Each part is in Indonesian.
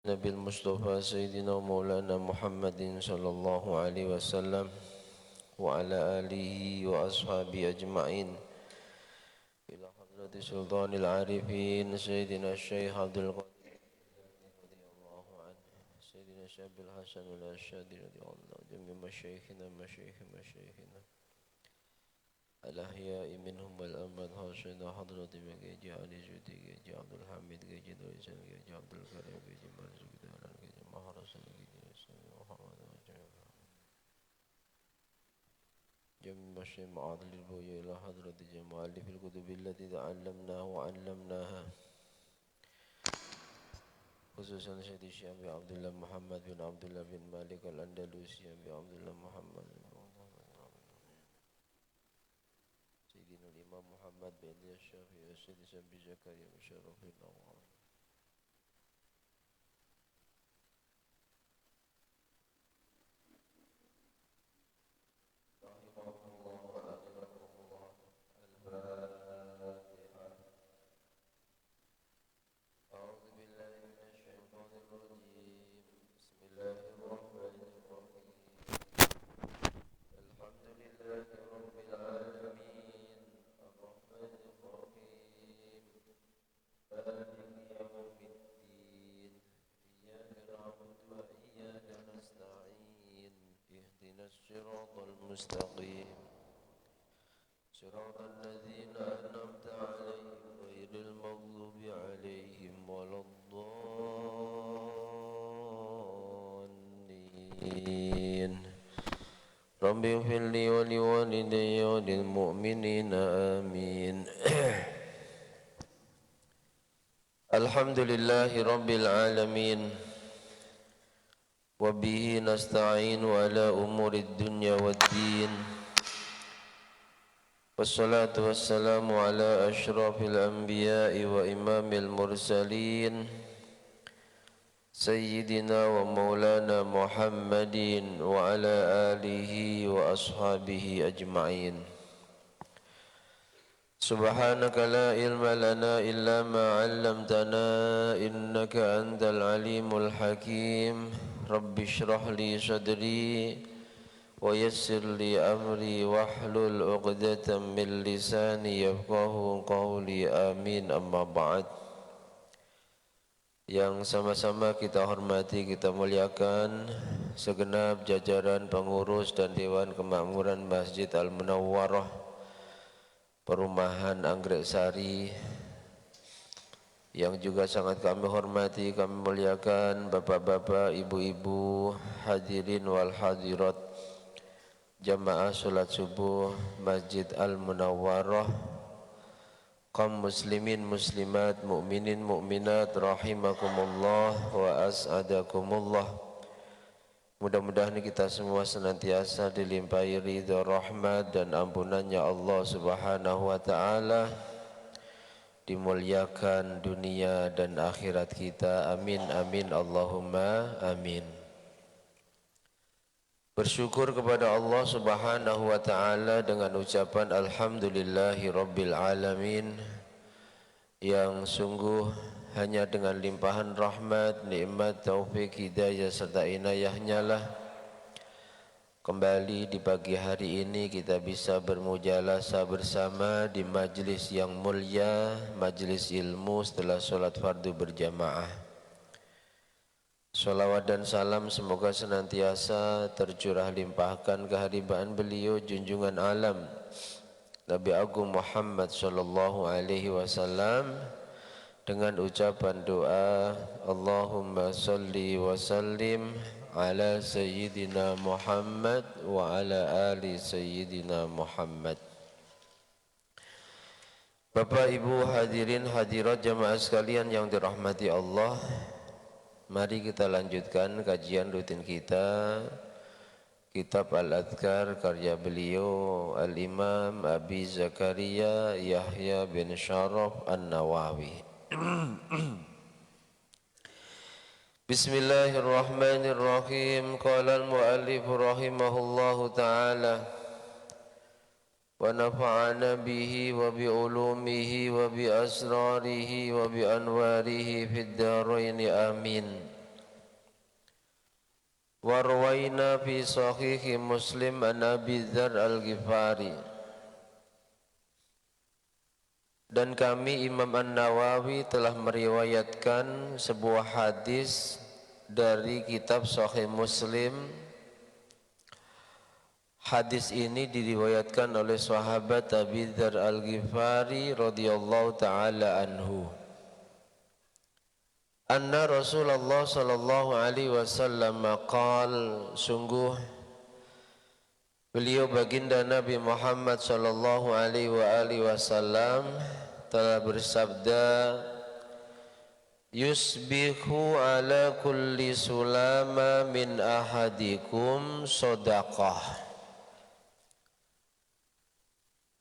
نبي المصطفى سيدنا ومولانا محمد صلى الله عليه وسلم وعلى آله وأصحابه أجمعين إلى حضرة سلطان العارفين سيدنا الشيخ عبد القادر رضي الله عنه سيدنا الشاب الحسن الأشهد رضي الله عنه جميع مشايخنا الأحياء منهم والأموات حسن حضرة مجيء علي جودي جي عبد الحميد جي دويسان جي عبد الكريم جي مرزوق داران جي مهرسان جي محمد جميع مشايخ معادل البوية إلى حضرة جميع مؤلف الكتب التي تعلمناها وعلمناها خصوصا سيد الشيخ عبد الله محمد بن عبد الله بن مالك الأندلسي عبد الله محمد سيدنا الإمام محمد بن الشافعي سيد سبي زكريا مشرف الله الصراط المستقيم صراط الذين أنعمت عليهم غير المغضوب عليهم ولا الضالين رب اغفر لي ولوالدي وللمؤمنين آمين الحمد لله رب العالمين وبه نستعين على أمور الدنيا والدين والصلاة والسلام على أشرف الأنبياء وإمام المرسلين سيدنا ومولانا محمد وعلى آله وأصحابه أجمعين سبحانك لا علم لنا إلا ما علمتنا إنك أنت العليم الحكيم رب اشرح لي صدري ويسر لي أمري واحلل عقدة من لساني يفقه قولي آمين أما بعد. Yang sama-sama kita hormati, kita muliakan segenap jajaran pengurus dan Dewan Kemakmuran Masjid Al-Munawwarah Perumahan Anggrek Sari, yang juga sangat kami hormati, kami muliakan bapak-bapak, ibu-ibu, hadirin wal hadirat jamaah salat subuh Masjid Al-Munawwarah, kaum muslimin muslimat, mukminin mukminat rahimakumullah wa as'adakumullah. Mudah-mudahan kita semua senantiasa dilimpahi ridha, rahmat dan ampunannya Allah Subhanahu wa taala, dimuliakan dunia dan akhirat kita. Amin amin Allahumma amin. Bersyukur kepada Allah Subhanahu wa taala dengan ucapan alhamdulillahi rabbil alamin, yang sungguh hanya dengan limpahan rahmat, nikmat, taufik, hidayah serta inayahnya lah kembali di pagi hari ini kita bisa bermujalasah bersama di majlis yang mulia, majlis ilmu setelah solat fardu berjamaah. Salawat dan salam semoga senantiasa tercurah limpahkan keharibaan beliau junjungan alam Nabi Agung Muhammad sallallahu alaihi wasallam dengan ucapan doa Allahumma salli wa sallim ala Sayyidina Muhammad wa ala ali Sayyidina Muhammad. Bapak Ibu hadirin hadirat jamaah sekalian yang dirahmati Allah, mari kita lanjutkan kajian rutin kita Kitab Al-Adhkar karya beliau Al-Imam Abi Zakaria Yahya bin Syaraf An-Nawawi. Bismillahirrahmanirrahim. Qala al-muallif rahimahullahu ta'ala wa nafa'ana bihi wa bi ulumihi wa bi asrarihi wa bi anwarihi fid dharain amin. Warwaina fi sahihi Muslim an Abi Dzar Al-Ghifari. Dan kami Imam An-Nawawi telah meriwayatkan sebuah hadis dari kitab Sahih Muslim. Hadis ini diriwayatkan oleh sahabat Abi Dzar Al-Ghifari radhiyallahu taala anhu. Anna Rasulullah sallallahu alaihi wasallam qaal, sungguh beliau baginda Nabi Muhammad sallallahu alaihi wasallam telah bersabda, yusbihu ala kulli sulama min ahadikum shadaqah.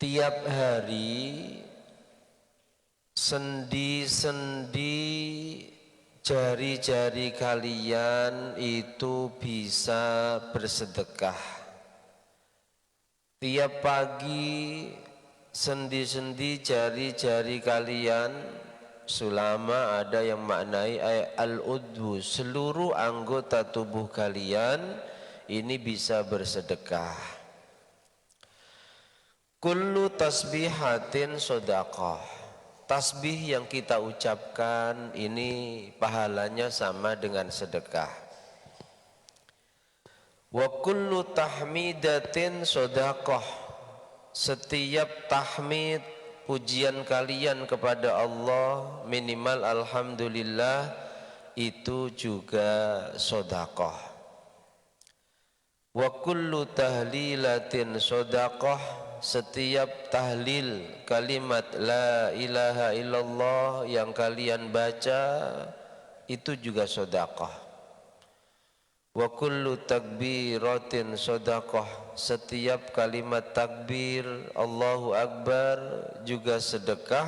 Tiap hari sendi-sendi jari-jari kalian itu bisa bersedekah. Tiap pagi sendi-sendi jari-jari kalian, sulama ada yang maknai al-udhu, seluruh anggota tubuh kalian ini bisa bersedekah. Kullu tasbihatin shadaqah. Tasbih yang kita ucapkan ini pahalanya sama dengan sedekah. Wa kullu tahmidatin shadaqah. Setiap tahmid pujian kalian kepada Allah minimal alhamdulillah itu juga shadaqah. Wa kullu tahlilatin shadaqah. Setiap tahlil kalimat la ilaha illallah yang kalian baca itu juga sedekah. Wa kullu takbiratin sedekah. Setiap kalimat takbir Allahu Akbar juga sedekah.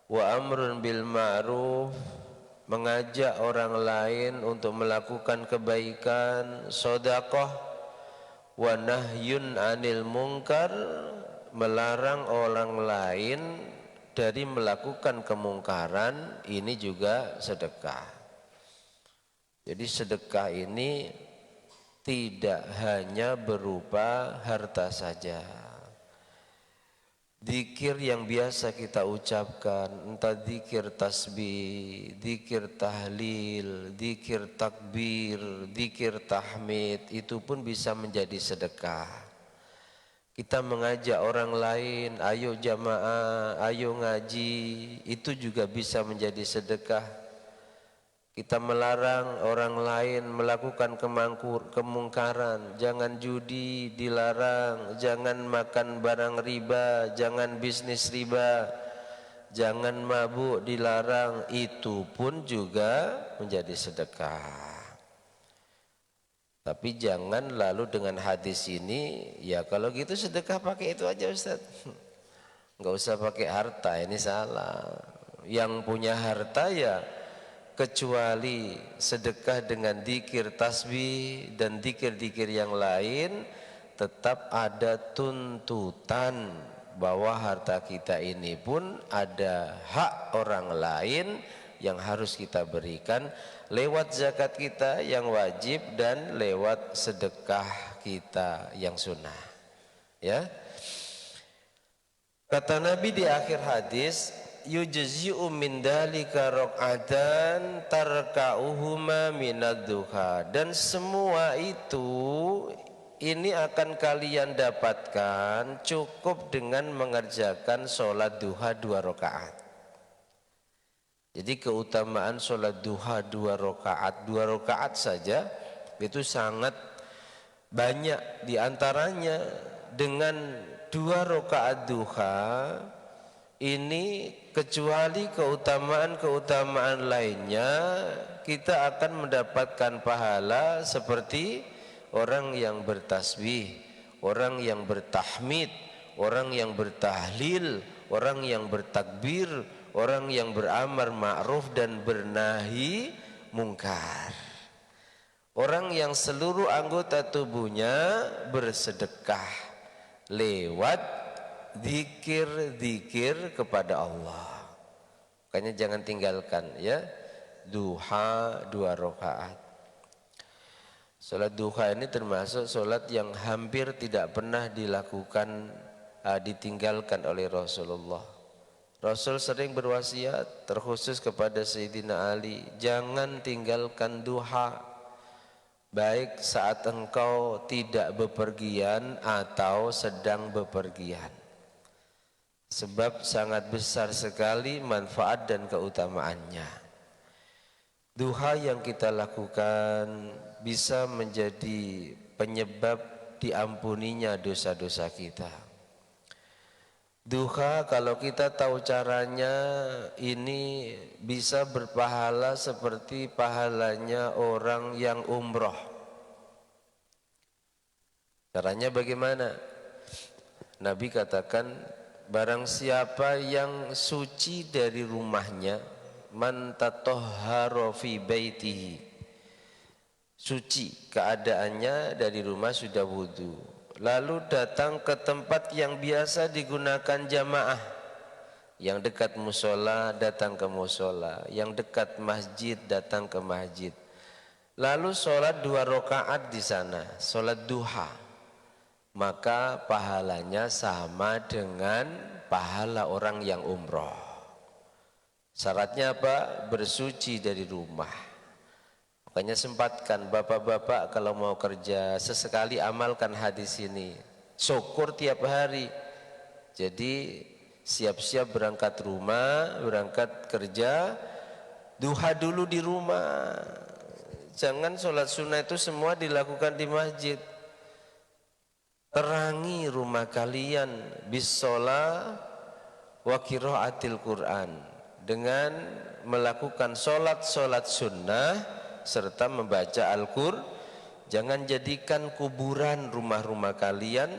Wa amrun bil ma'ruf, mengajak orang lain untuk melakukan kebaikan, sedekah. Wa nahyun anil munkar, melarang orang lain dari melakukan kemungkaran, ini juga sedekah. Jadi sedekah ini tidak hanya berupa harta saja. Dzikir yang biasa kita ucapkan, entah dzikir tasbih, dzikir tahlil, dzikir takbir, dzikir tahmid, itu pun bisa menjadi sedekah. Kita mengajak orang lain, ayo jamaah, ayo ngaji, itu juga bisa menjadi sedekah. Kita melarang orang lain melakukan kemungkaran, jangan judi dilarang, jangan makan barang riba, jangan bisnis riba, jangan mabuk dilarang, itu pun juga menjadi sedekah. Tapi jangan lalu dengan hadis ini, ya kalau gitu sedekah pakai itu aja Ustaz. Enggak usah pakai harta, ini salah. Yang punya harta ya kecuali sedekah dengan dzikir tasbih dan dzikir-dzikir yang lain, tetap ada tuntutan bahwa harta kita ini pun ada hak orang lain yang harus kita berikan lewat zakat kita yang wajib dan lewat sedekah kita yang sunnah. Ya. Kata Nabi di akhir hadis, yujzi'u min dalika raq'atan tarka'uhuma minad duha. Dan semua itu ini akan kalian dapatkan cukup dengan mengerjakan sholat duha 2 rakaat. Jadi keutamaan sholat duha 2 rakaat, 2 rakaat saja itu sangat banyak. Di antaranya dengan 2 rakaat duha ini, kecuali keutamaan-keutamaan lainnya, kita akan mendapatkan pahala seperti orang yang bertasbih, orang yang bertahmid, orang yang bertahlil, orang yang bertakbir, orang yang beramar ma'ruf dan bernahi mungkar. Orang yang seluruh anggota tubuhnya bersedekah lewat zikir kepada Allah. Makanya jangan tinggalkan ya duha 2 rakaat. Sholat duha ini termasuk sholat yang hampir tidak pernah dilakukan, ditinggalkan oleh Rasulullah. Rasul sering berwasiat terkhusus kepada Sayyidina Ali, jangan tinggalkan duha, baik saat engkau tidak bepergian atau sedang bepergian. Sebab sangat besar sekali manfaat dan keutamaannya. Duha yang kita lakukan bisa menjadi penyebab diampuninya dosa-dosa kita. Duha kalau kita tahu caranya ini bisa berpahala seperti pahalanya orang yang umroh. Caranya bagaimana? Nabi katakan, barang siapa yang suci dari rumahnya, man tatahhara fi baitihi, suci keadaannya dari rumah sudah wudu, lalu datang ke tempat yang biasa digunakan jamaah, yang dekat musola datang ke musola, yang dekat masjid datang ke masjid, lalu sholat 2 rakaat di sana, sholat duha, maka pahalanya sama dengan pahala orang yang umroh. Syaratnya apa? Bersuci dari rumah. Makanya sempatkan bapak-bapak kalau mau kerja, sesekali amalkan hadis ini. Syukur tiap hari. Jadi siap-siap berangkat rumah, berangkat kerja, duha dulu di rumah. Jangan sholat sunnah itu semua dilakukan di masjid. Terangi rumah kalian bis-sholah wa qiraatil Qur'an, dengan melakukan sholat-sholat sunnah serta membaca Al-Qur'an. Jangan jadikan kuburan rumah-rumah kalian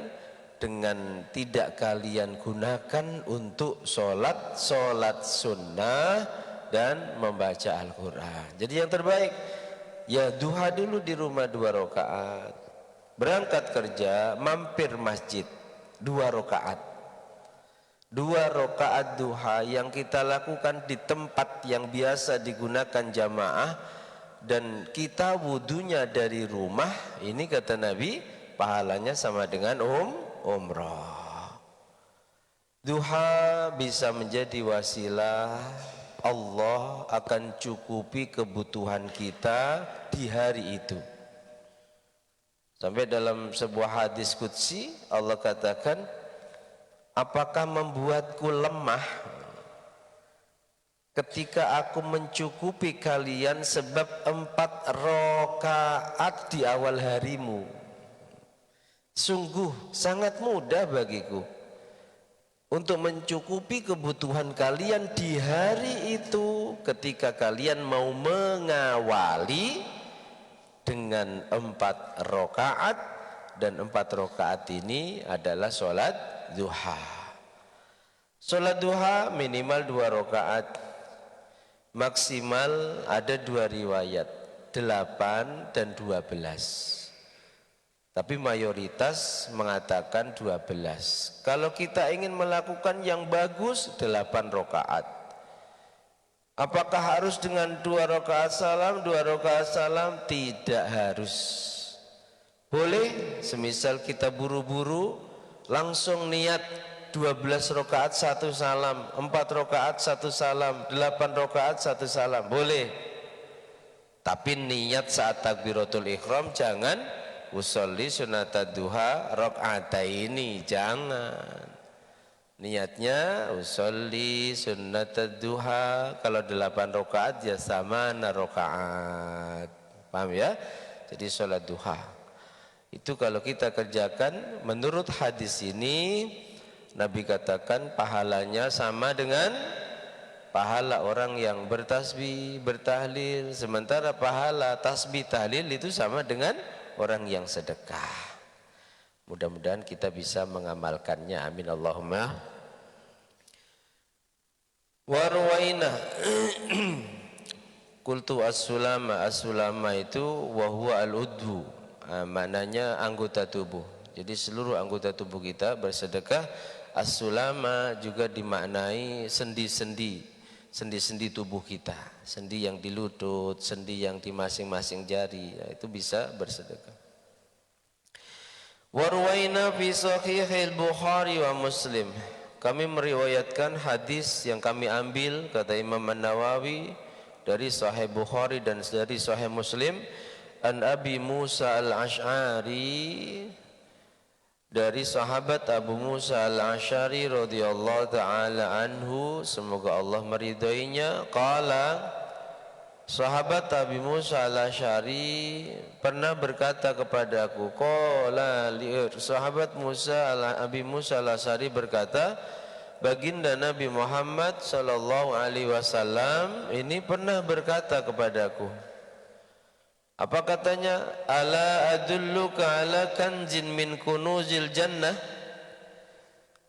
dengan tidak kalian gunakan untuk sholat-sholat sunnah dan membaca Al-Qur'an. Jadi yang terbaik ya duha dulu di rumah 2 rakaat, berangkat kerja mampir masjid 2 rakaat. 2 rakaat duha yang kita lakukan di tempat yang biasa digunakan jamaah dan kita wudunya dari rumah, ini kata Nabi pahalanya sama dengan umrah. Duha bisa menjadi wasilah Allah akan cukupi kebutuhan kita di hari itu. Sampai dalam sebuah hadis qudsi Allah katakan, apakah membuatku lemah ketika aku mencukupi kalian sebab 4 rakaat di awal harimu? Sungguh sangat mudah bagiku untuk mencukupi kebutuhan kalian di hari itu ketika kalian mau mengawali dengan 4 rakaat, dan 4 rakaat ini adalah sholat duha. Sholat duha minimal 2 rakaat, maksimal ada 2 riwayat, 8 dan 12. Tapi mayoritas mengatakan 12. Kalau kita ingin melakukan yang bagus 8 rakaat. Apakah harus dengan 2 rakaat salam, 2 rakaat salam? Tidak harus. Boleh semisal kita buru-buru langsung niat 12 rakaat 1 salam, 4 rakaat 1 salam, 8 rakaat 1 salam, boleh. Tapi niat saat takbiratul ihram jangan usolli sunatad duha rakaataini, jangan. Niatnya usolli sunatad duha, kalau 8 rakaat ya sama rakaat. Paham ya? Jadi sholat duha itu kalau kita kerjakan menurut hadis ini, Nabi katakan pahalanya sama dengan pahala orang yang bertasbih, bertahlil. Sementara pahala tasbih tahlil itu sama dengan orang yang sedekah. Mudah-mudahan kita bisa mengamalkannya. Amin Allahumma. Warwaina kultu as-sulama. As-sulama itu wahwa al-udhu, maknanya anggota tubuh. Jadi seluruh anggota tubuh kita bersedekah. As-sulama juga dimaknai sendi-sendi. sendi-sendi tubuh kita, sendi yang di lutut, sendi yang di masing-masing jari, ya, itu bisa bersedekah. Warwaina fi sahihil Bukhari wa Muslim. Kami meriwayatkan hadis yang kami ambil kata Imam An-Nawawi dari Sahih Bukhari dan dari Sahih Muslim, an Abi Musa al-Ash'ari, dari sahabat Abu Musa al-Ash'ari radhiyallahu taala anhu, semoga Allah meridhoinya, qala, sahabat Abu Musa al-Ash'ari pernah berkata kepadaku, qala sahabat Abi Musa al-Ash'ari berkata, baginda Nabi Muhammad sallallahu alaihi wasallam ini pernah berkata kepadaku. Apa katanya? Ala adulluka ala kanzin min kunuzil jannah.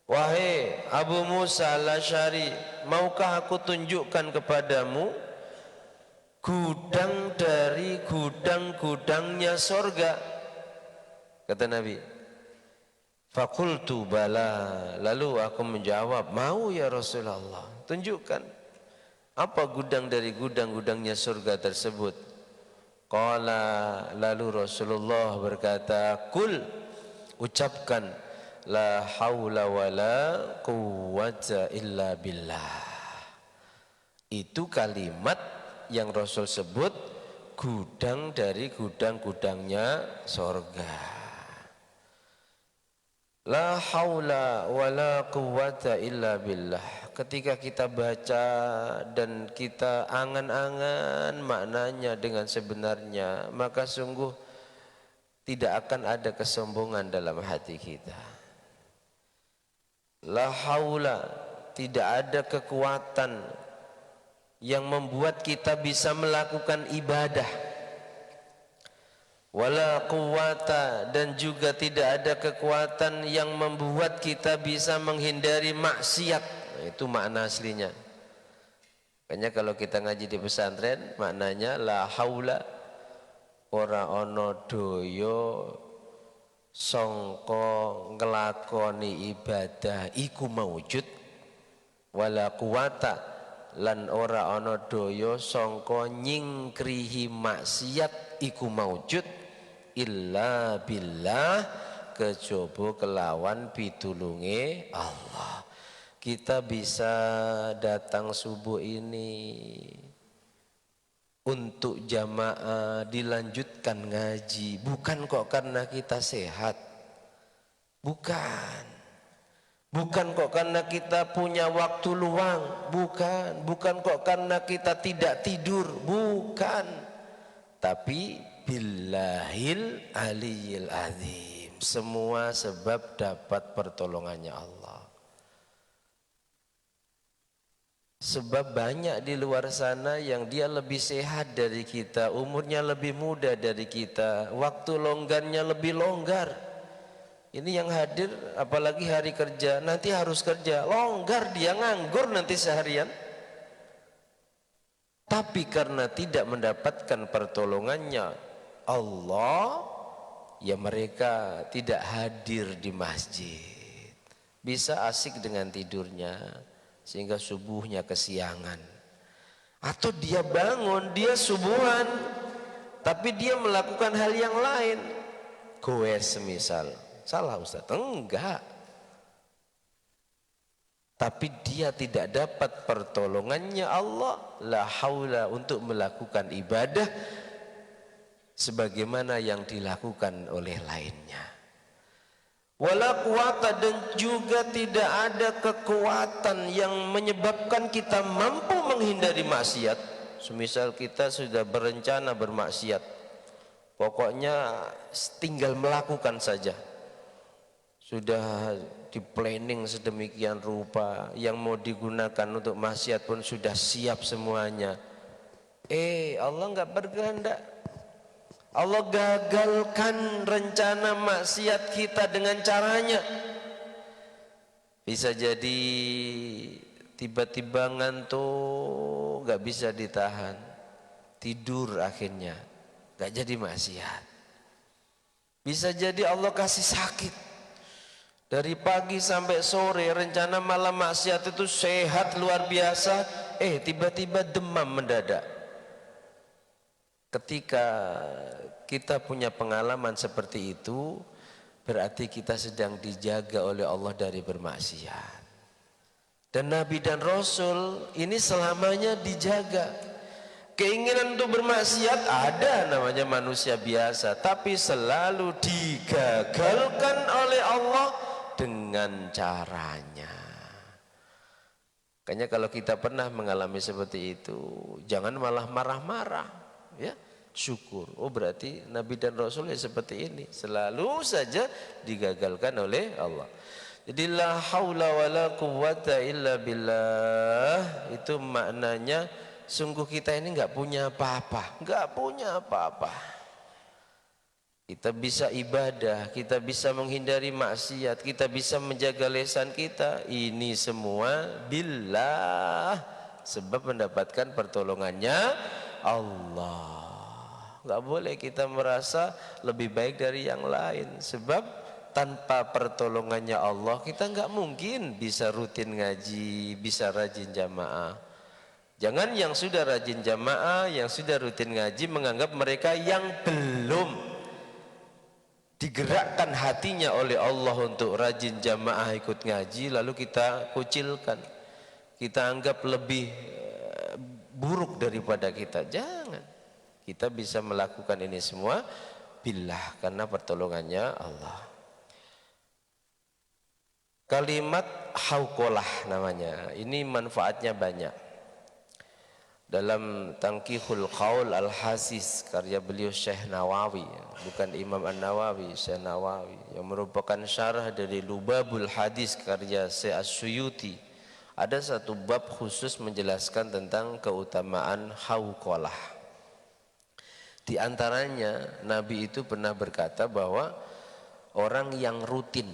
Wahai Abu Musa al-Ash'ari, maukah aku tunjukkan kepadamu gudang dari gudang-gudangnya sorga? Kata Nabi. Fakultu bala. Lalu aku menjawab, mau ya Rasulullah, tunjukkan. Apa gudang dari gudang-gudangnya surga tersebut? Qala, lalu Rasulullah berkata, kul, ucapkan, la haula wa la quwwata illa billah. Itu kalimat yang Rasul sebut gudang dari gudang-gudangnya surga. La haula wa la quwwata illa billah. Ketika kita baca dan kita angan-angan maknanya dengan sebenarnya, maka sungguh tidak akan ada kesombongan dalam hati kita. La haula, tidak ada kekuatan yang membuat kita bisa melakukan ibadah. Wala quwwata, dan juga tidak ada kekuatan yang membuat kita bisa menghindari maksiat. Itu makna aslinya. Makanya kalau kita ngaji di pesantren, maknanya la haula, ora ono doyo sangka nglakoni ibadah iku maujud, wala quwata, lan ora ono doyo sangka nyingkrihi maksiat iku maujud, illa billah, kejaba kelawan pitulunge Allah. Kita bisa datang subuh ini untuk jamaah, dilanjutkan ngaji, bukan kok karena kita sehat, bukan kok karena kita punya waktu luang, bukan kok karena kita tidak tidur, bukan, tapi billahil aliyil azim, semua sebab dapat pertolongannya Allah. Sebab banyak di luar sana yang dia lebih sehat dari kita, umurnya lebih muda dari kita, waktu longgarnya lebih longgar. Ini yang hadir apalagi hari kerja, nanti harus kerja, longgar, dia nganggur nanti seharian. Tapi karena tidak mendapatkan pertolongannya Allah, ya mereka tidak hadir di masjid. Bisa asik dengan tidurnya sehingga subuhnya kesiangan. Atau dia bangun, dia subuhan, tapi dia melakukan hal yang lain. Goes semisal. Salah Ustaz? Enggak. Tapi dia tidak dapat pertolongannya Allah, la haula, untuk melakukan ibadah sebagaimana yang dilakukan oleh lainnya. Wala quwata, dan juga tidak ada kekuatan yang menyebabkan kita mampu menghindari maksiat. Semisal kita sudah berencana bermaksiat, pokoknya tinggal melakukan saja. Sudah di planning sedemikian rupa, yang mau digunakan untuk maksiat pun sudah siap semuanya. Allah enggak berkehendak. Allah gagalkan rencana maksiat kita dengan caranya. Bisa jadi tiba-tiba ngantuk, gak bisa ditahan, tidur akhirnya, gak jadi maksiat. Bisa jadi Allah kasih sakit, dari pagi sampai sore rencana malam maksiat itu sehat luar biasa, tiba-tiba demam mendadak. Ketika kita punya pengalaman seperti itu, berarti kita sedang dijaga oleh Allah dari bermaksiat. Dan Nabi dan Rasul ini selamanya dijaga. Keinginan untuk bermaksiat ada, namanya manusia biasa, tapi selalu digagalkan oleh Allah dengan caranya. Makanya kalau kita pernah mengalami seperti itu, jangan malah marah-marah, ya, syukur. Oh berarti Nabi dan Rasul ya seperti ini, selalu saja digagalkan oleh Allah. Jadi la haula wala quwwata illa billah, itu maknanya sungguh kita ini enggak punya apa-apa, enggak punya apa-apa. Kita bisa ibadah, kita bisa menghindari maksiat, kita bisa menjaga lisan kita, ini semua billah, sebab mendapatkan pertolongannya Allah. Enggak boleh kita merasa lebih baik dari yang lain, sebab tanpa pertolongannya Allah kita enggak mungkin bisa rutin ngaji, bisa rajin jamaah. Jangan yang sudah rajin jamaah, yang sudah rutin ngaji menganggap mereka yang belum digerakkan hatinya oleh Allah untuk rajin jamaah ikut ngaji, lalu kita kucilkan, kita anggap lebih buruk daripada kita. Jangan, kita bisa melakukan ini semua billah, karena pertolongannya Allah. Kalimat hauqalah namanya, ini manfaatnya banyak. Dalam Tangkihul Qaul Al-Hasis, karya beliau Syekh Nawawi, bukan Imam An-Nawawi, Syekh Nawawi, yang merupakan syarah dari Lubabul Hadis karya Syekh As-Suyuti, ada satu bab khusus menjelaskan tentang keutamaan hauqalah. Di antaranya Nabi itu pernah berkata bahwa orang yang rutin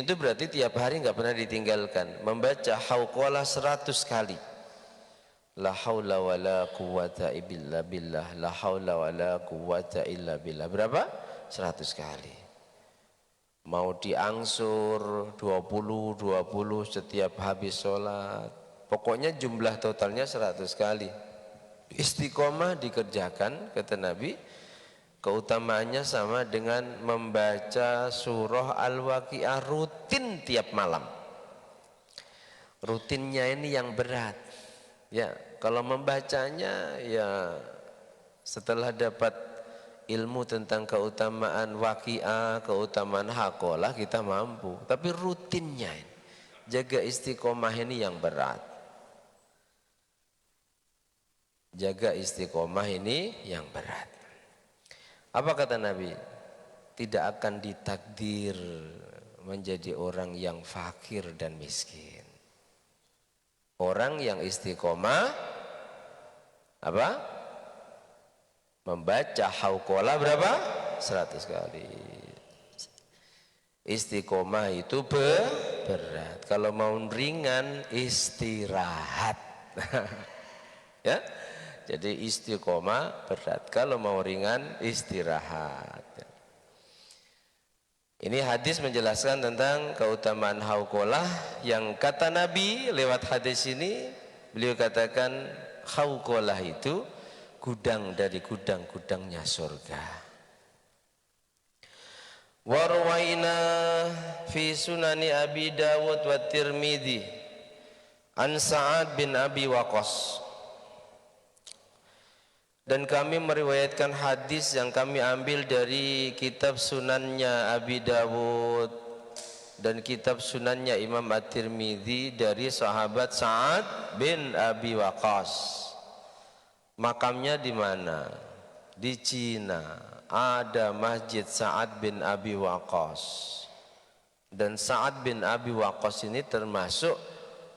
itu berarti tiap hari nggak pernah ditinggalkan, membaca hauqalah 100 kali. La haula wala quwwata illa billah, la haula wala quwwata illa billah. Berapa? 100 kali. Mau diangsur 20 setiap habis sholat, pokoknya jumlah totalnya 100 kali. Istiqomah dikerjakan, kata Nabi, keutamaannya sama dengan membaca surah Al-Waqiah rutin tiap malam. Rutinnya ini yang berat. Ya, kalau membacanya ya setelah dapat ilmu tentang keutamaan Waqiah, keutamaan haqalah kita mampu. Tapi rutinnya ini, jaga istiqomah ini yang berat. Jaga istiqomah ini yang berat. Apa kata Nabi? Tidak akan ditakdir menjadi orang yang fakir dan miskin. Orang yang istiqomah apa? Membaca hauqalah berapa? 100 kali. Istiqomah itu berat. Kalau mau ringan istirahat. Ya. Jadi istiqomah berat, kalau mau ringan istirahat. Ini hadis menjelaskan tentang keutamaan hauqalah, yang kata Nabi lewat hadis ini, beliau katakan hauqalah itu gudang dari gudang-gudangnya surga. Warwaina fi sunani Abi Dawud wa Tirmidzi an Sa'ad bin Abi Waqqas. Dan kami meriwayatkan hadis yang kami ambil dari kitab sunannya Abi Dawud dan kitab sunannya Imam At-Tirmidzi dari sahabat Sa'ad bin Abi Waqqas. Makamnya di mana? Di Cina. Ada Masjid Sa'ad bin Abi Waqqas. Dan Sa'ad bin Abi Waqqas ini termasuk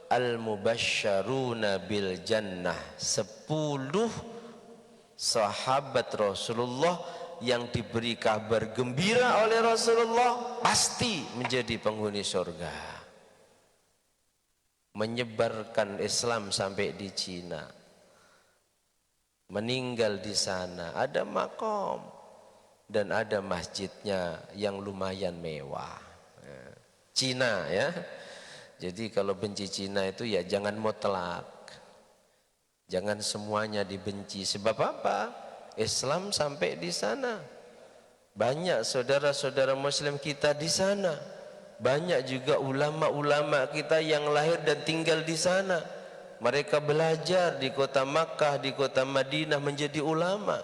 Al-Mubasysyaruna bil Jannah, 10 sahabat Rasulullah yang diberi kabar gembira oleh Rasulullah pasti menjadi penghuni surga. Menyebarkan Islam sampai di Cina, meninggal di sana, ada makom dan ada masjidnya yang lumayan mewah. Cina ya. Jadi kalau benci Cina itu ya jangan mutlak. Jangan semuanya dibenci. Sebab apa? Islam sampai di sana. Banyak saudara-saudara muslim kita di sana. Banyak juga ulama-ulama kita yang lahir dan tinggal di sana. Mereka belajar di kota Makkah, di kota Madinah menjadi ulama.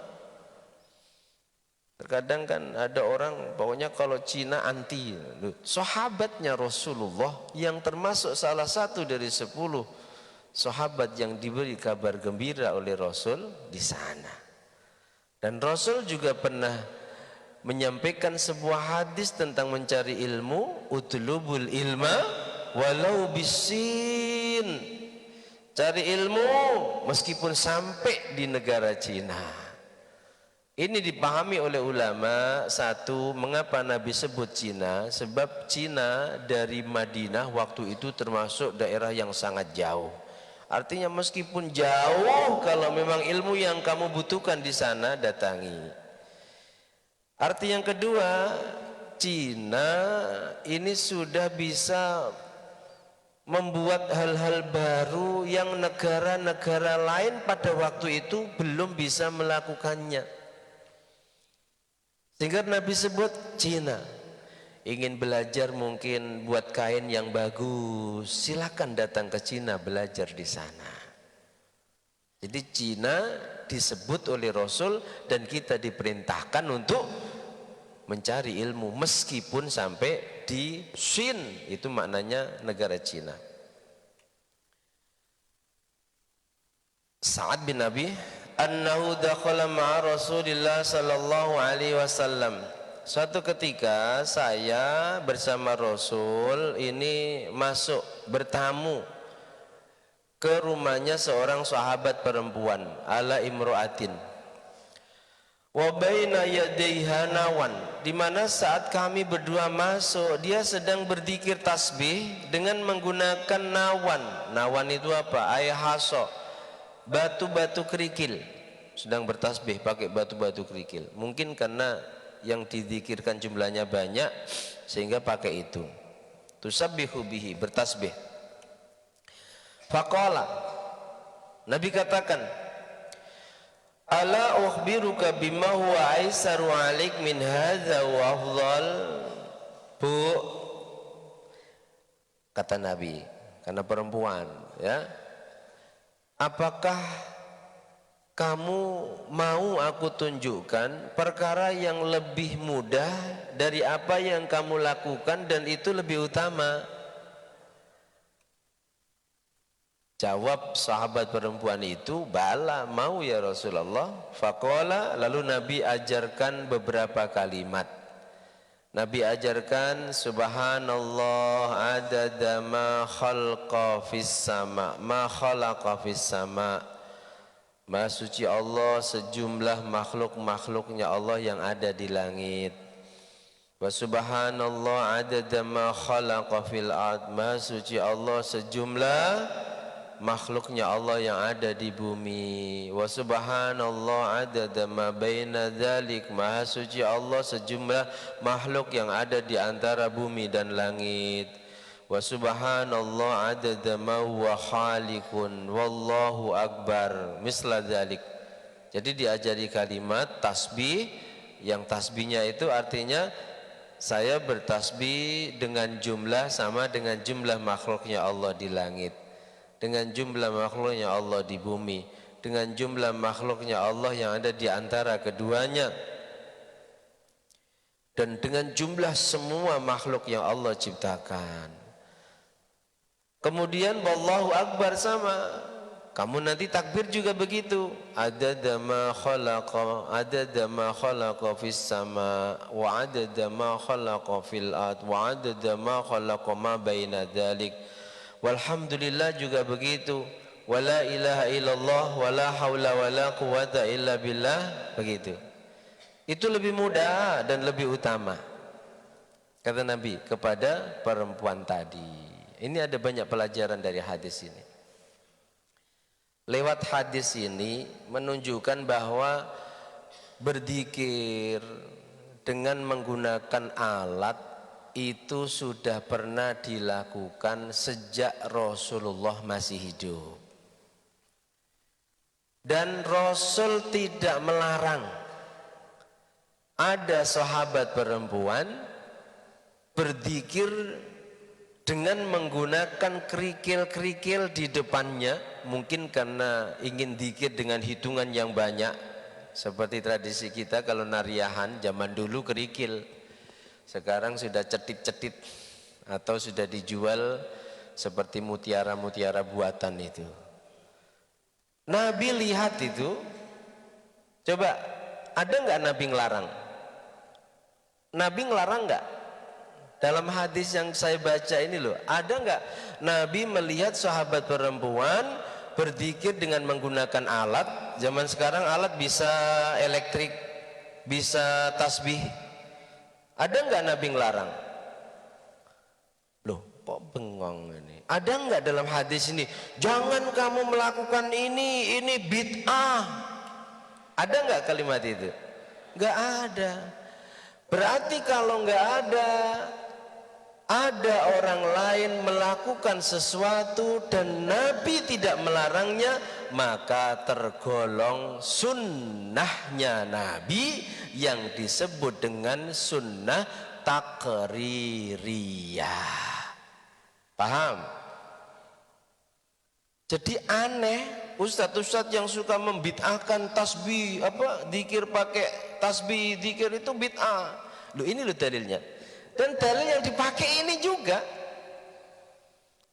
Terkadang kan ada orang pokoknya kalau Cina anti. Sahabatnya Rasulullah yang termasuk salah satu dari 10 sahabat yang diberi kabar gembira oleh Rasul di sana. Dan Rasul juga pernah menyampaikan sebuah hadis tentang mencari ilmu, utlubul ilma walau bisin. Cari ilmu meskipun sampai di negara Cina. Ini dipahami oleh ulama. Satu, mengapa Nabi sebut Cina? Sebab Cina dari Madinah waktu itu termasuk daerah yang sangat jauh. Artinya meskipun jauh, kalau memang ilmu yang kamu butuhkan di sana, datangi. Arti yang kedua, Cina ini sudah bisa membuat hal-hal baru yang negara-negara lain pada waktu itu belum bisa melakukannya. Sehingga Nabi sebut Cina. Ingin belajar mungkin buat kain yang bagus, silakan datang ke Cina belajar di sana. Jadi Cina disebut oleh Rasul dan kita diperintahkan untuk mencari ilmu meskipun sampai di Shin, itu maknanya negara Cina. Sa'ad bin Abi annahu dakhala ma'a Rasulillah sallallahu alaihi wasallam. Suatu ketika saya bersama Rasul ini masuk bertamu ke rumahnya seorang sahabat perempuan, ala imro'atin. Wa baina yadayha nawan, di mana saat kami berdua masuk dia sedang berzikir tasbih dengan menggunakan nawan. Nawan itu apa? Ayhaso, batu-batu kerikil. Sedang bertasbih pakai batu-batu kerikil. Mungkin karena yang dizikirkan jumlahnya banyak sehingga pakai itu. Tusabbihu bihi, bertasbih. Faqala, Nabi katakan, ala ukhbiruka bima huwa aisaru alik min hadza wa afdal. Bu, kata Nabi, karena perempuan, ya, apakah kamu mau aku tunjukkan perkara yang lebih mudah dari apa yang kamu lakukan dan itu lebih utama? Jawab sahabat perempuan itu, bala, mau ya Rasulullah. Faqala, lalu Nabi ajarkan beberapa kalimat. Nabi ajarkan subhanallah adada ma khalqa fis sama, ma khalaqa fis sama. Maha suci Allah sejumlah makhluk-makhluknya Allah yang ada di langit. Wa subhanallah adada ma khalaqa fil ard. Maha suci Allah sejumlah makhluknya Allah yang ada di bumi. Wa subhanallah adada ma baina dzalik. Maha suci Allah sejumlah makhluk yang ada di antara bumi dan langit. Wa subhanallah adada ma huwa khaliqun wallahu akbar misla dzalik. Jadi diajari kalimat tasbih, yang tasbihnya itu artinya saya bertasbih dengan jumlah sama dengan jumlah makhluknya Allah di langit, dengan jumlah makhluknya Allah di bumi, dengan jumlah makhluknya Allah yang ada di antara keduanya, dan dengan jumlah semua makhluk yang Allah ciptakan. Kemudian wallahu akbar sama. Kamu nanti takbir juga begitu. Adada ma khalaqa, adada ma khalaqa fis sama, wa adada ma khalaqa fil ard, wa adada ma khalaqa ma baina dzalik. Walhamdulillah juga begitu. Wala ilaha illallah wala haula wala quwata illa billah, begitu. Itu lebih mudah dan lebih utama, kata Nabi kepada perempuan tadi. Ini ada banyak pelajaran dari hadis ini. Lewat hadis ini menunjukkan bahwa berzikir dengan menggunakan alat itu sudah pernah dilakukan sejak Rasulullah masih hidup. Dan Rasul tidak melarang ada sahabat perempuan berzikir dengan menggunakan kerikil-kerikil di depannya, mungkin karena ingin zikir dengan hitungan yang banyak. Seperti tradisi kita kalau nariahan zaman dulu kerikil, sekarang sudah cetit-cetit atau sudah dijual seperti mutiara-mutiara buatan itu. Nabi lihat itu, coba ada nggak Nabi ngelarang? Nabi ngelarang nggak? Dalam hadis yang saya baca ini loh, ada nggak Nabi melihat sahabat perempuan berzikir dengan menggunakan alat? Zaman sekarang alat bisa elektrik, bisa tasbih. Ada nggak Nabi ngelarang? Loh, kok bengong ini? Ada nggak dalam hadis ini? Jangan kamu melakukan ini bid'ah. Ada nggak kalimat itu? Nggak ada. Berarti kalau nggak ada orang lain melakukan sesuatu dan Nabi tidak melarangnya, maka tergolong sunnahnya Nabi yang disebut dengan sunnah takririyah. Paham? Jadi aneh ustadz-ustadz yang suka membid'ahkan tasbih, zikir pakai tasbih, zikir itu bid'ah. Loh, ini loh dalilnya. Dan dalil yang dipakai ini juga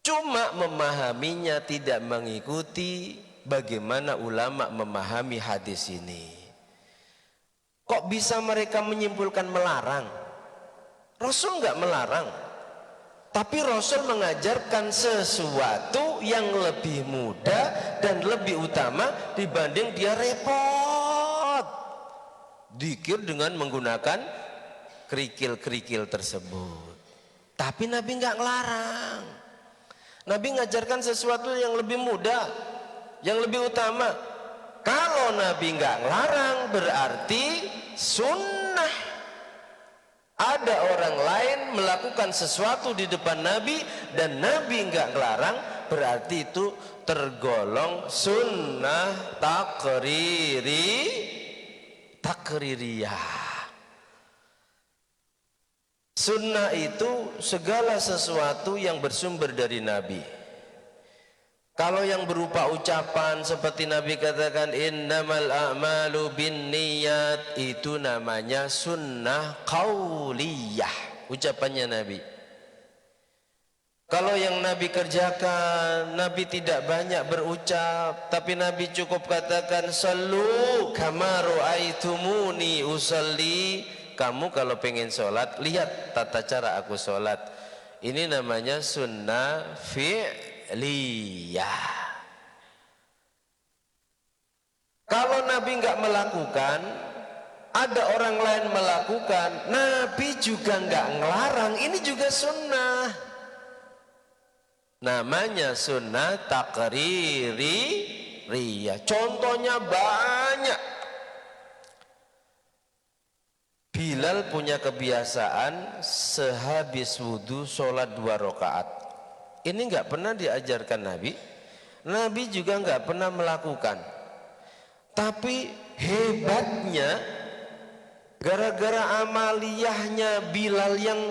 cuma memahaminya, tidak mengikuti bagaimana ulama memahami hadis ini. Kok bisa mereka menyimpulkan melarang? Rasul nggak melarang, tapi Rasul mengajarkan sesuatu yang lebih mudah dan lebih utama dibanding dia repot zikir dengan menggunakan kerikil-kerikil tersebut. Tapi Nabi nggak ngelarang. Nabi ngajarkan sesuatu yang lebih mudah, yang lebih utama. Kalau Nabi nggak ngelarang berarti sunnah. Ada orang lain melakukan sesuatu di depan Nabi dan Nabi nggak ngelarang, berarti itu tergolong sunnah takririyah. Sunnah itu segala sesuatu yang bersumber dari Nabi. Kalau yang berupa ucapan seperti Nabi katakan innamal a'malu binniyat, itu namanya sunnah qauliyah, ucapannya Nabi. Kalau yang Nabi kerjakan, Nabi tidak banyak berucap, tapi Nabi cukup katakan sallu kama ra'aitumuni usalli. Kamu kalau pengen sholat, lihat tata cara aku sholat. Ini namanya sunnah fi'liyah. Kalau Nabi nggak melakukan, ada orang lain melakukan, Nabi juga nggak ngelarang. Ini juga sunnah. Namanya sunnah takririyah. Contohnya banyak. Bilal punya kebiasaan sehabis wudhu sholat 2 rakaat. Ini nggak pernah diajarkan Nabi. Nabi juga nggak pernah melakukan. Tapi hebatnya, gara-gara amaliyahnya Bilal yang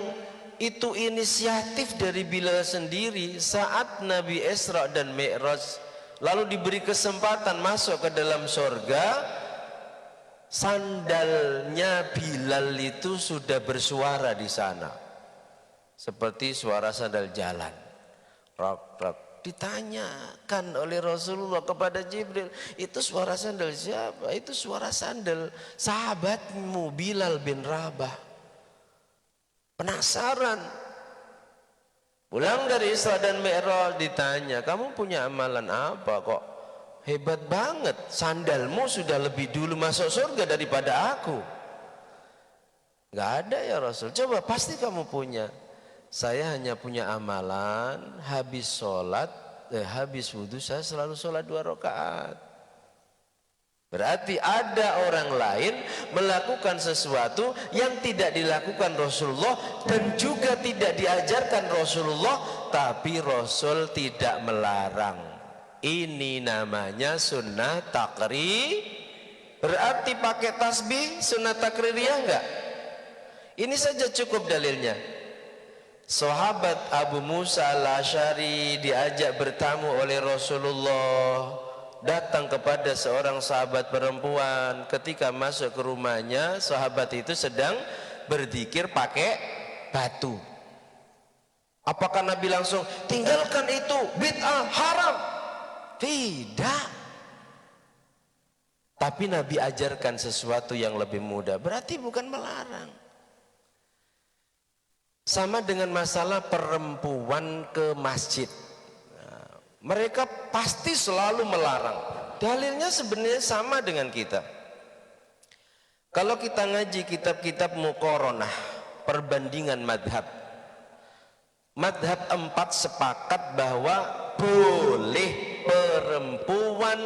itu inisiatif dari Bilal sendiri, saat Nabi Isra dan Mi'raj lalu diberi kesempatan masuk ke dalam surga, sandalnya Bilal itu sudah bersuara di sana seperti suara sandal jalan. Rak-rak. Ditanyakan oleh Rasulullah kepada Jibril, itu suara sandal siapa? Itu suara sandal sahabatmu Bilal bin Rabah. Penasaran. Pulang dari Isra dan Mi'raj ditanya, kamu punya amalan apa kok hebat banget, sandalmu sudah lebih dulu masuk surga daripada aku? Nggak ada ya Rasul. Coba, pasti kamu punya. Saya hanya punya amalan, habis wudhu saya selalu sholat 2 rakaat. Berarti ada orang lain melakukan sesuatu yang tidak dilakukan Rasulullah dan juga tidak diajarkan Rasulullah, tapi Rasul tidak melarang. Ini namanya sunnah takrir. Berarti pakai tasbih sunnah takririyah enggak? Ini saja cukup dalilnya. Sahabat Abu Musa al-Asy'ari diajak bertamu oleh Rasulullah, datang kepada seorang sahabat perempuan. Ketika masuk ke rumahnya, sahabat itu sedang berzikir pakai batu. Apakah Nabi langsung tinggalkan itu, bid'ah, haram? Tidak. Tapi Nabi ajarkan sesuatu yang lebih mudah, berarti bukan melarang. Sama dengan masalah perempuan ke masjid. Mereka pasti selalu melarang. Dalilnya sebenarnya sama dengan kita. Kalau kita ngaji kitab-kitab muqaranah, perbandingan madhab. Madhab 4 sepakat bahwa boleh perempuan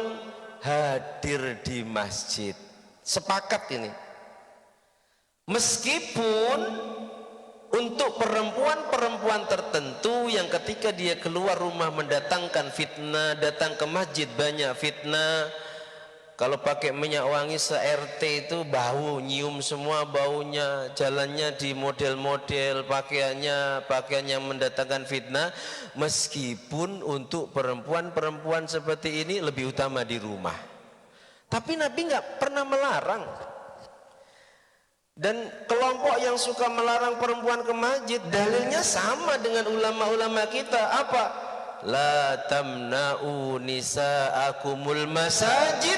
hadir di masjid. Sepakat ini. Meskipun untuk perempuan-perempuan tertentu yang ketika dia keluar rumah mendatangkan fitnah, datang ke masjid banyak fitnah. Kalau pakai minyak wangi se-RT itu bau, nyium semua baunya, jalannya di model-model, pakaiannya yang mendatangkan fitnah. Meskipun untuk perempuan-perempuan seperti ini lebih utama di rumah. Tapi Nabi nggak pernah melarang. Dan kelompok yang suka melarang perempuan ke masjid, dalilnya sama dengan ulama-ulama kita. Apa? La tamna'u nisa'akumul masajid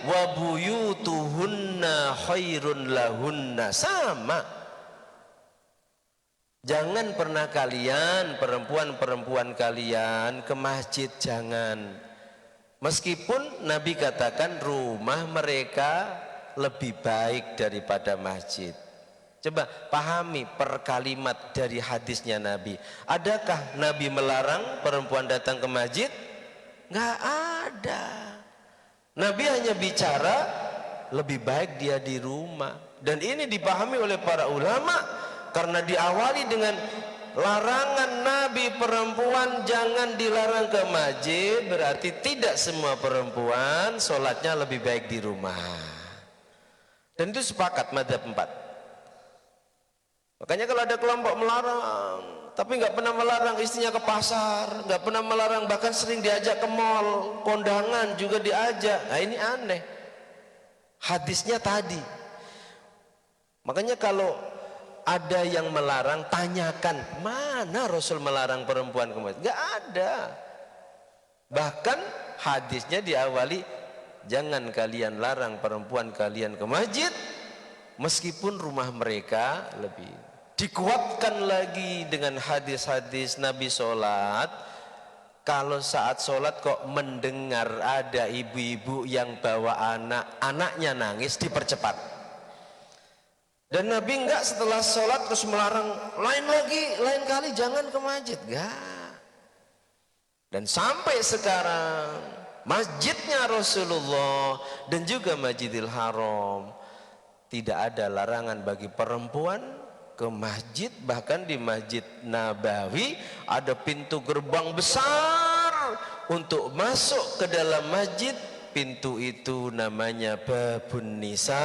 wa buyutuhunna khairun lahunna. Sama. Jangan pernah kalian, perempuan-perempuan kalian ke masjid, jangan. Meskipun Nabi katakan rumah mereka lebih baik daripada masjid. Coba pahami per kalimat dari hadisnya Nabi. Adakah Nabi melarang perempuan datang ke masjid? Nggak ada. Nabi hanya bicara lebih baik dia di rumah. Dan ini dipahami oleh para ulama karena diawali dengan larangan Nabi perempuan jangan dilarang ke masjid, berarti tidak semua perempuan sholatnya lebih baik di rumah. Dan itu sepakat madhab 4. Makanya kalau ada kelompok melarang, tapi nggak pernah melarang istrinya ke pasar, nggak pernah melarang, bahkan sering diajak ke mall, kondangan juga diajak. Nah ini aneh. Hadisnya tadi. Makanya kalau ada yang melarang, tanyakan mana Rasul melarang perempuan ke masjid? Nggak ada. Bahkan hadisnya diawali, jangan kalian larang perempuan kalian ke masjid meskipun rumah mereka lebih. Dikuatkan lagi dengan hadis-hadis Nabi sholat. Kalau saat sholat kok mendengar ada ibu-ibu yang bawa anaknya nangis, dipercepat. Dan Nabi enggak setelah sholat terus melarang, lain kali jangan ke masjid. Enggak. Dan sampai sekarang masjidnya Rasulullah dan juga Masjidil Haram tidak ada larangan bagi perempuan ke masjid. Bahkan di Masjid Nabawi ada pintu gerbang besar untuk masuk ke dalam masjid. Pintu itu namanya Babun Nisa,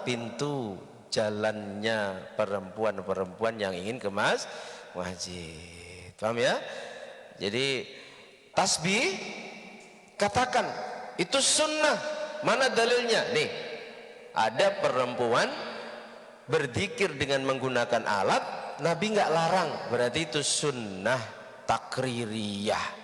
pintu jalannya perempuan-perempuan yang ingin ke masjid. Paham ya? Jadi tasbih katakan itu sunnah. Mana dalilnya? Nih, ada perempuan berzikir dengan menggunakan alat, Nabi nggak larang, berarti itu sunnah takririyah.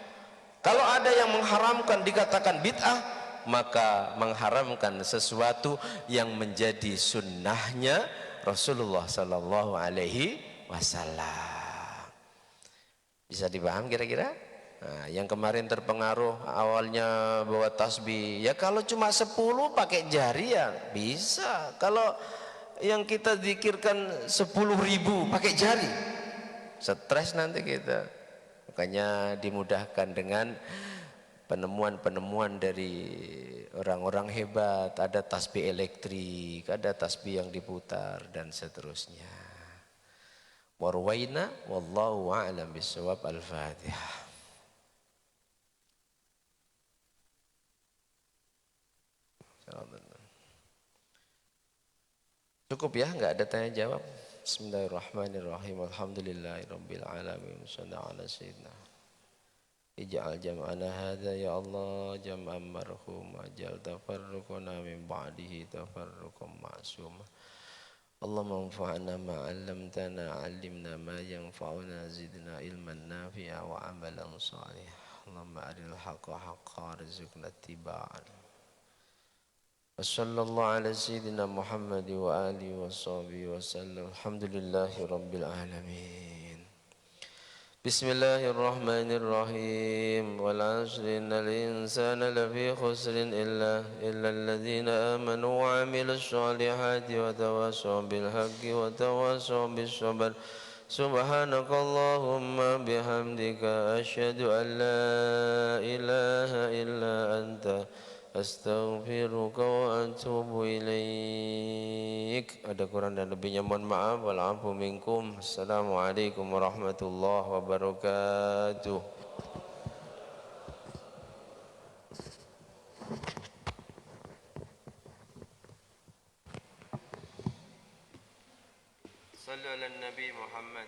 Kalau ada yang mengharamkan dikatakan bid'ah, maka mengharamkan sesuatu yang menjadi sunnahnya Rasulullah Sallallahu Alaihi Wasallam. Bisa dipaham kira-kira? Nah, yang kemarin terpengaruh awalnya bawa tasbih, ya kalau cuma 10 pakai jari ya bisa. Kalau yang kita zikirkan 10.000 pakai jari, stres nanti kita. Makanya dimudahkan dengan penemuan-penemuan dari orang-orang hebat, ada tasbih elektrik, ada tasbih yang diputar dan seterusnya. Warwaina wallahu a'lam bishawab. Al-Fatihah. Cukup ya, enggak ada tanya jawab. Bismillahirrahmanirrahim. Alhamdulillahirabbil alamin. Shallallahu ala sayyidina. Ij'al jam'ana hadza ya Allah jam'an marhuma, jal tafarruqana min ba'dihi tafarruqan ma'suma. Allahumma anfa'na ma 'allamtana, 'allimna ma yanfa'una, zidna ilman nafi'a wa 'amalan shalihan. Allahumma arinal haqqa haqqan warzuqna ittiba'an. Wassallallahu ala sayyidina Muhammad wa alihi wa sahbihi wa sallam. Alhamdulillahi rabbil alamin. Bismillahirrahmanirrahim. Wal 'asri innal insana lafi khusrin illa alladhina amanu wa 'amilus solihati wa tawassaw bil haqqi wa tawassaw bis sabr. Subhanakallahumma bihamdika asyhadu an la ilaha illa anta astaghfiruka wa atubu ilaik. Ada kurang dan lebihnya mohon maaf. Wal afu minkum. Assalamualaikum warahmatullahi wabarakatuh. Sallu ala Nabi Muhammad.